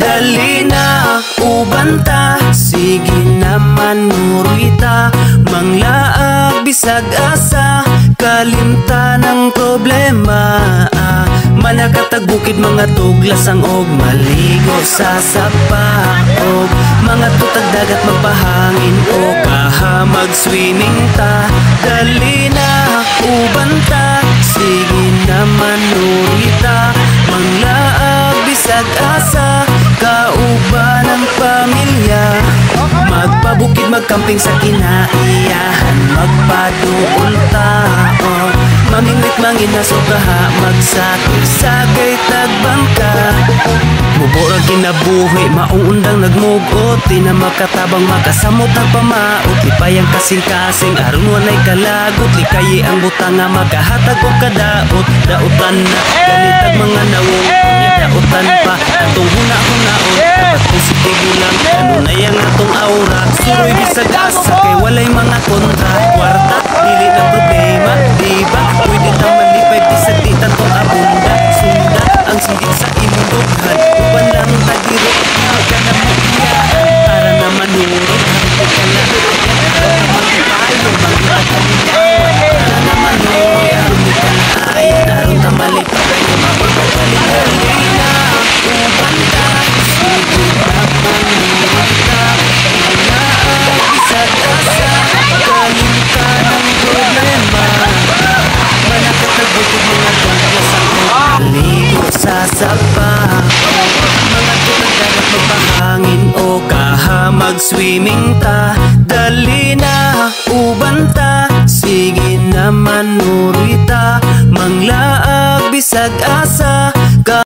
Dali na, ubanta, sige naman nurita. Manglaag bisag asa, kalimta ng problema. Manakatag bukid mga tuglasang og maligo sa sapa. Og mga tutag dagat magpahangin o kahamag swimming ta. Dali na, ubanta, sige naman nurita. Manglaag bisag asa, kauban ng pamilya. Magpabukid, magkamping sa kinaiyahan, magpaduol tao. Mamingwit manginasugaha, magsakay-sakay tagbangka. Muborang kinabuhi, maungundang nagmugot. Di na makatabang makasamot ang pamaot. Lipayang kasing-kasing, aron walay kalagot. Likayi ang butang nga makahatag o kadaot. Dautan na, ganitag mga nawong. Kunya dautan pa, atong huna-hunaon. Dapat positibo lang, ano na yang atong aura. Suroy bisag asa, kay walay mga kontra. Kwarta, dili na problema, diba? Pwede na malipay, bisag di tantong abunda. Sunda, ang sigit sa imong dughan. Uban lang tagiro, hindi ka na magiyaan. Para na manurot, hindi ka na para magpayo, magpapalitawan. Para na manurot, hindi ka na ayan. Aron na malipay, magpapalitawan. Uban ka, sige naman nurita. Manglaag bisag asa, kalimta ng problema. Manakatagutod mga tuglasang og maligo sa sapa. Mga tutag dagat magpahangin o kahamag swimming ta. Dali na, ubanta, sige naman nurita. Manglaag bisag asa,